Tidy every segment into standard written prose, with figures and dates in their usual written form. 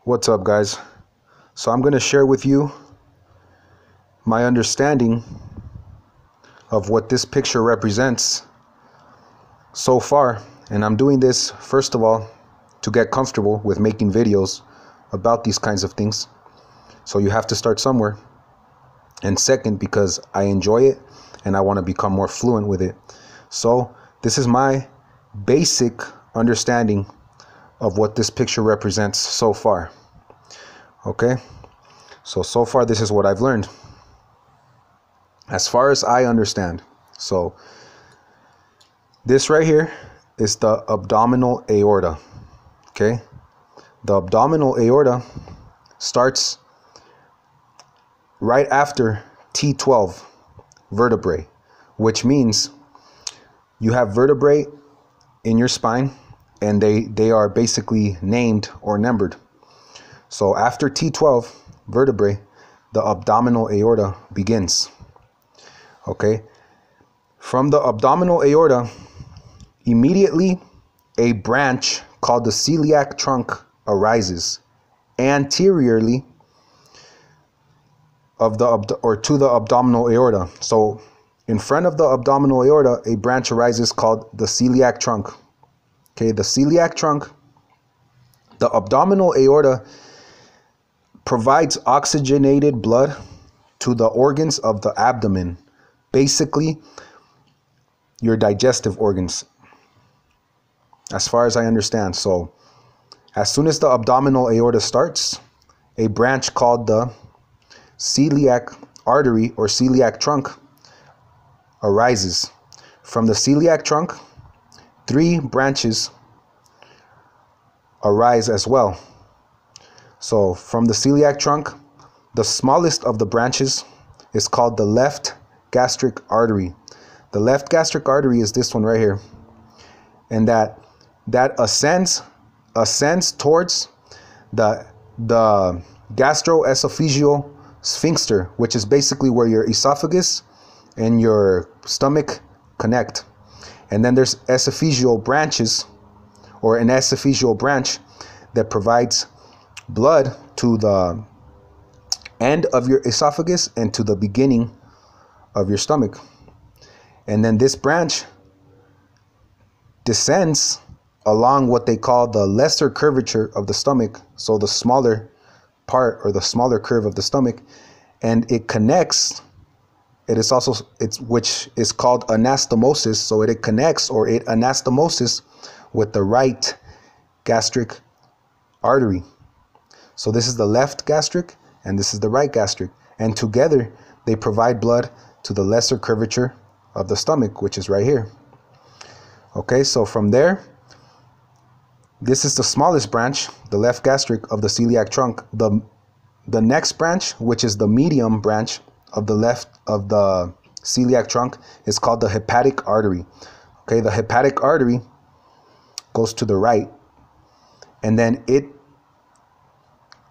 What's up, guys? So I'm going to share with you my understanding of what this picture represents so far. And I'm doing this, first of all, to get comfortable with making videos about these kinds of things. So you have to start somewhere. And second, because I enjoy it and I want to become more fluent with it. So this is my basic understanding of what this picture represents so far. Okay, so far this is what I've learned as far as I understand. So this right here is the abdominal aorta. Okay, the abdominal aorta starts right after T12 vertebrae, which means you have vertebrae in your spine and they are basically named or numbered. So after T12 vertebrae, the abdominal aorta begins. Okay. From the abdominal aorta, immediately a branch called the celiac trunk arises anteriorly of to the abdominal aorta. So in front of the abdominal aorta, a branch arises called the celiac trunk. Okay, the celiac trunk, the abdominal aorta provides oxygenated blood to the organs of the abdomen, basically your digestive organs, as far as I understand. So as soon as the abdominal aorta starts, a branch called the celiac artery or celiac trunk arises. From the celiac trunk, 3 branches arise as well. So from the celiac trunk, the smallest of the branches is called the left gastric artery. The left gastric artery is this one right here. And that ascends towards the gastroesophageal sphincter, which is basically where your esophagus and your stomach connect. And then there's esophageal branches, or an esophageal branch that provides blood to the end of your esophagus and to the beginning of your stomach. And then this branch descends along what they call the lesser curvature of the stomach, so the smaller part or the smaller curve of the stomach, and it connects. Which is called anastomosis. So it connects, or it anastomoses with the right gastric artery. So this is the left gastric and this is the right gastric, and together they provide blood to the lesser curvature of the stomach, which is right here. Okay, so from there, this is the smallest branch, the left gastric of the celiac trunk. The next branch, which is the medium branch of the celiac trunk, is called the hepatic artery. Okay, the hepatic artery goes to the right, and then it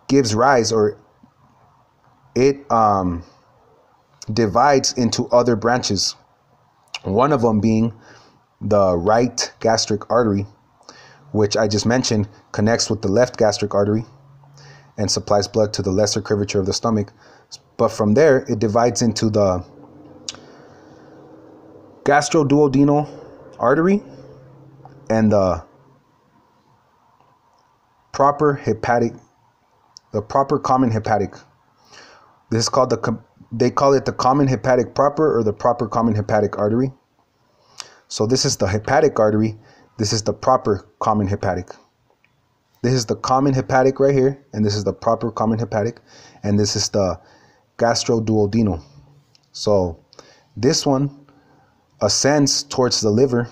gives rise, or it divides into other branches. One of them being the right gastric artery, which I just mentioned connects with the left gastric artery and supplies blood to the lesser curvature of the stomach. But from there, it divides into the gastroduodenal artery and the proper common hepatic. This is called they call it the common hepatic proper, or the proper common hepatic artery. So this is the hepatic artery. This is the proper common hepatic. This is the common hepatic right here, and this is the proper common hepatic, and this is the gastroduodenal. So this one ascends towards the liver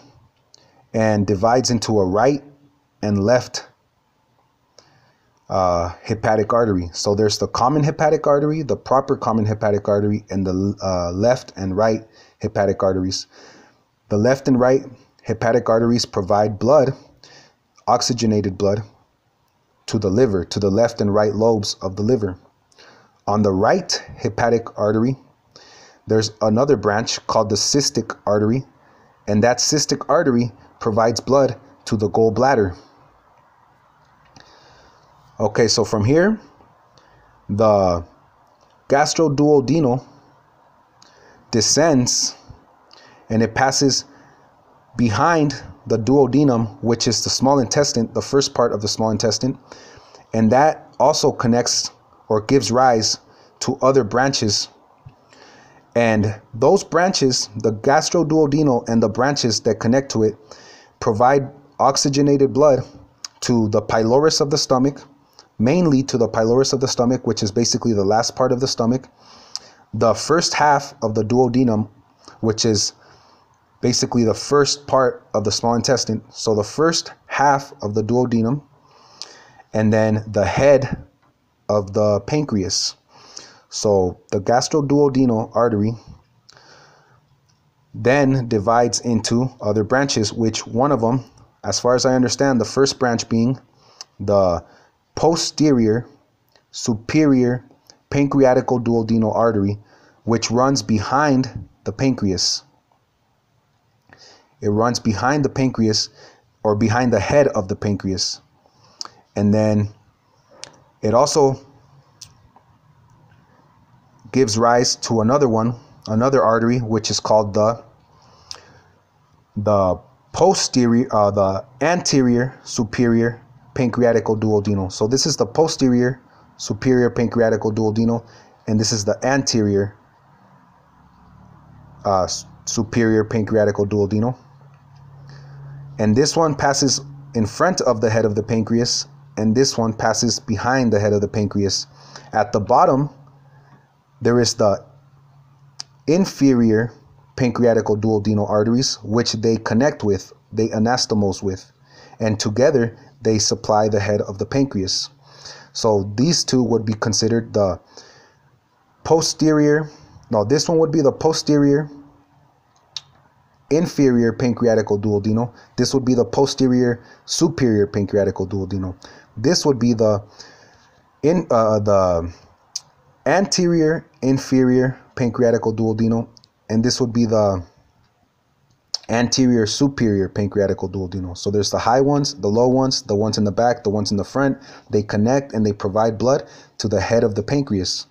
and divides into a right and left hepatic artery. So there's the common hepatic artery, the proper common hepatic artery, and the left and right hepatic arteries. The left and right hepatic arteries provide blood, oxygenated blood, to the liver, to the left and right lobes of the liver. On the right hepatic artery, there's another branch called the cystic artery, and that cystic artery provides blood to the gallbladder. Okay, so from here, the gastroduodenal descends and it passes behind the duodenum, which is the small intestine, the first part of the small intestine, and that also connects or gives rise to other branches. And those branches, the gastroduodenal and the branches that connect to it, provide oxygenated blood to the pylorus of the stomach, mainly to the pylorus of the stomach, which is basically the last part of the stomach, the first half of the duodenum, which is basically the first part of the small intestine. So the first half of the duodenum, and then the head of the pancreas. So the gastroduodenal artery then divides into other branches, which one of them, as far as I understand, the first branch being the posterior superior pancreatical duodenal artery, which runs behind the pancreas. It runs behind the pancreas, or behind the head of the pancreas. And then it also gives rise to another one, another artery, which is called the anterior superior pancreatical duodenal. So this is the posterior superior pancreatical duodenal, and this is the anterior superior pancreatical duodenal. And this one passes in front of the head of the pancreas, and this one passes behind the head of the pancreas. At the bottom, there is the inferior pancreatical duodenal arteries, which they connect with, they anastomose with, and together they supply the head of the pancreas. So these two would be considered the posterior, no, this one would be the posterior inferior pancreatical duodenal. This would be the posterior superior pancreatical duodenal. This would be the anterior inferior pancreatical duodenal, and this would be the anterior superior pancreatical duodenal. So there's the high ones, the low ones, the ones in the back, the ones in the front. They connect and they provide blood to the head of the pancreas.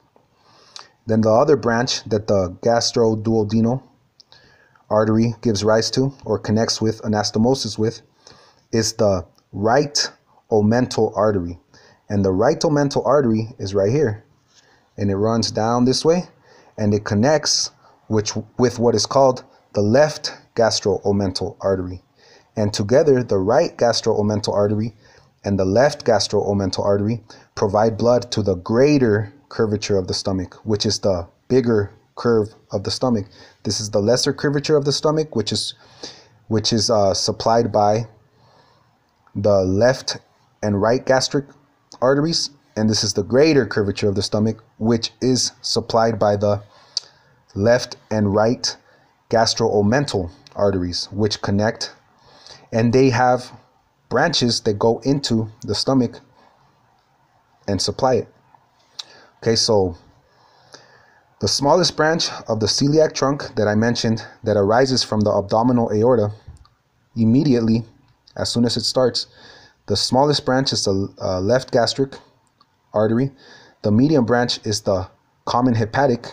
Then the other branch that the gastroduodenal artery gives rise to, or connects with, anastomosis with, is the right omental artery. And the right omental artery is right here, and it runs down this way, and it connects with what is called the left gastro-omental artery. And together, the right gastro-omental artery and the left gastro-omental artery provide blood to the greater curvature of the stomach, which is the bigger curve of the stomach. This is the lesser curvature of the stomach, which is supplied by the left and right gastric arteries, and this is the greater curvature of the stomach, which is supplied by the left and right gastro-omental arteries, which connect, and they have branches that go into the stomach and supply it. Okay, so the smallest branch of the celiac trunk that I mentioned, that arises from the abdominal aorta immediately as soon as it starts, the smallest branch is the left gastric artery. The medium branch is the common hepatic,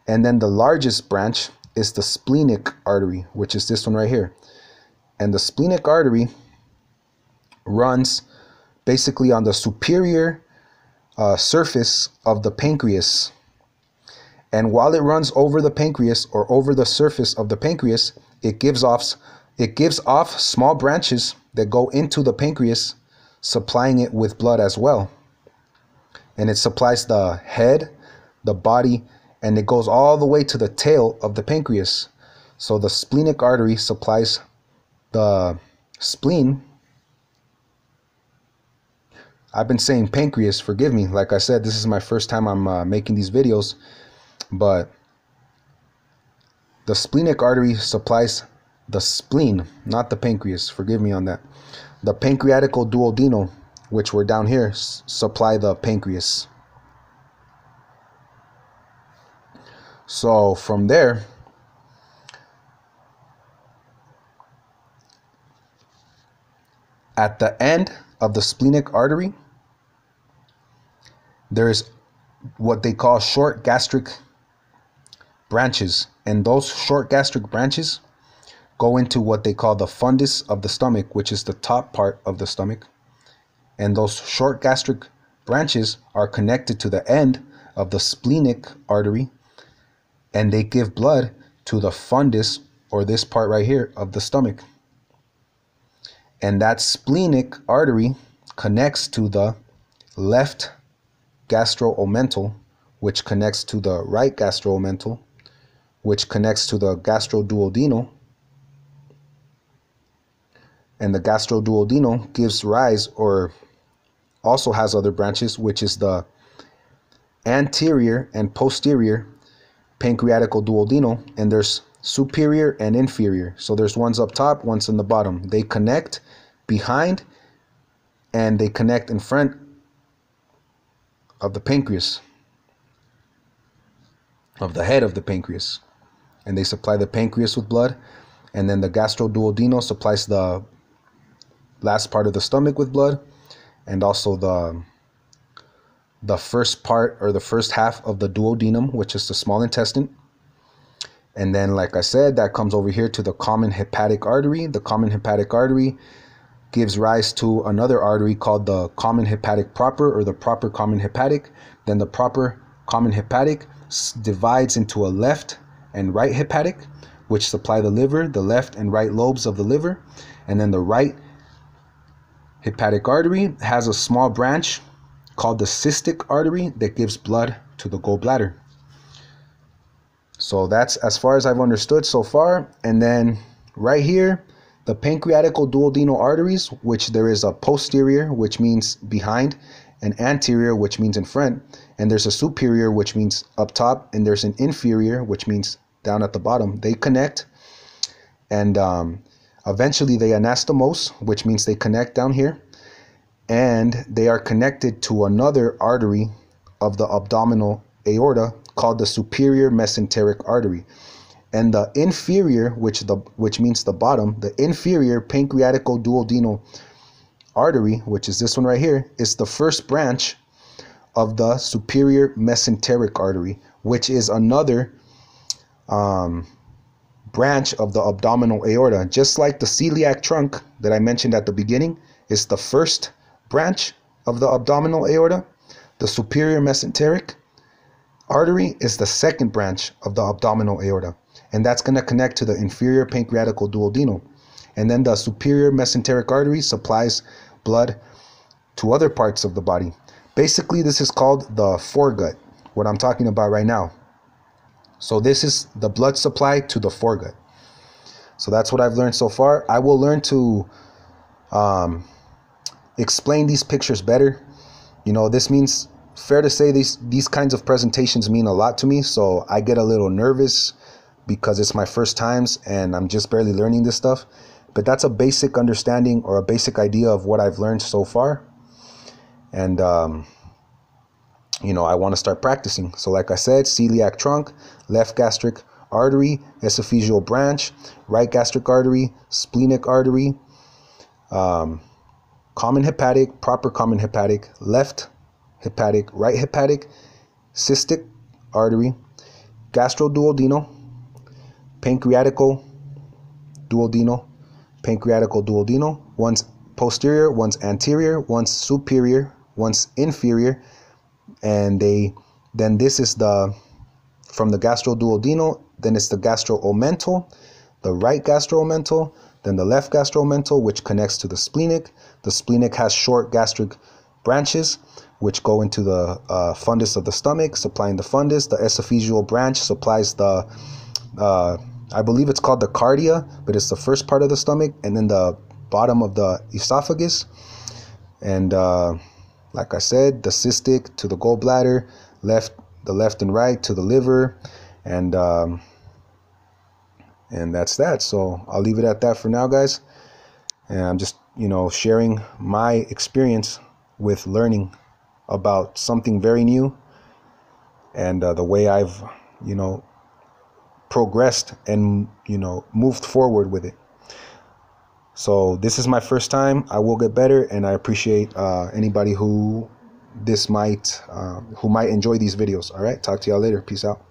and then the largest branch is the splenic artery, which is this one right here. And the splenic artery runs basically on the superior surface of the pancreas. And while it runs over the pancreas, or over the surface of the pancreas, it gives off small branches that go into the pancreas, supplying it with blood as well. And it supplies the head, the body, and it goes all the way to the tail of the pancreas. So the splenic artery supplies the spleen. I've been saying pancreas, forgive me. Like I said, this is my first time I'm making these videos, but the splenic artery supplies the spleen, not the pancreas. Forgive me on that. The pancreatical duodenal, which were down here, supply the pancreas. So from there, at the end of the splenic artery, there's what they call short gastric branches, and those short gastric branches go into what they call the fundus of the stomach, which is the top part of the stomach. And those short gastric branches are connected to the end of the splenic artery, and they give blood to the fundus, or this part right here of the stomach. And that splenic artery connects to the left gastroomental, which connects to the right gastroomental, which connects to the gastroduodenal. And the gastroduodenal gives rise, or also has other branches, which is the anterior and posterior pancreatical duodenal, and there's superior and inferior. So there's ones up top, ones in the bottom. They connect behind and they connect in front of the pancreas, of the head of the pancreas, and they supply the pancreas with blood. And then the gastroduodenal supplies the last part of the stomach with blood, and also the first part, or the first half of the duodenum, which is the small intestine. And then, like I said, that comes over here to the common hepatic artery. The common hepatic artery gives rise to another artery called the common hepatic proper, or the proper common hepatic. Then the proper common hepatic divides into a left and right hepatic, which supply the liver, the left and right lobes of the liver. And then the right hepatic artery has a small branch called the cystic artery that gives blood to the gallbladder. So that's as far as I've understood so far. And then right here, the pancreatical duodenal arteries, which there is a posterior, which means behind, an anterior, which means in front, and there's a superior, which means up top, and there's an inferior, which means down at the bottom. They connect, and eventually they anastomose, which means they connect down here, and they are connected to another artery of the abdominal aorta called the superior mesenteric artery. And the inferior, which means the bottom, the inferior pancreatical duodenal artery, which is this one right here, is the first branch of the superior mesenteric artery, which is another branch of the abdominal aorta. Just like the celiac trunk that I mentioned at the beginning is the first branch of the abdominal aorta, the superior mesenteric artery is the second branch of the abdominal aorta, and that's going to connect to the inferior pancreatical duodenal. And then the superior mesenteric artery supplies blood to other parts of the body. Basically, this is called the foregut, what I'm talking about right now. So this is the blood supply to the foregut. So that's what I've learned so far. I will learn to explain these pictures better. You know, this means, fair to say, these kinds of presentations mean a lot to me, so I get a little nervous because it's my first times and I'm just barely learning this stuff. But that's a basic understanding, or a basic idea of what I've learned so far. And you know, I want to start practicing. So like I said, celiac trunk, left gastric artery, esophageal branch, right gastric artery, splenic artery, common hepatic, proper common hepatic, left hepatic, right hepatic, cystic artery, gastroduodenal, pancreatical duodenal, one's posterior, one's anterior, one's superior, one's inferior, and then this is the from the gastroduodenal, then it's the gastroomental, the right gastroomental, then the left gastroomental, which connects to the splenic. The splenic has short gastric branches which go into the fundus of the stomach, supplying the fundus. The esophageal branch supplies the I believe it's called the cardia, but it's the first part of the stomach, and then the bottom of the esophagus. And like I said, the cystic to the gallbladder, the left and right to the liver, and that's that. So I'll leave it at that for now, guys. And I'm just, you know, sharing my experience with learning about something very new, and the way I've, you know, progressed and, you know, moved forward with it. So this is my first time. I will get better, and I appreciate anybody who who might enjoy these videos. All right, talk to y'all later. Peace out.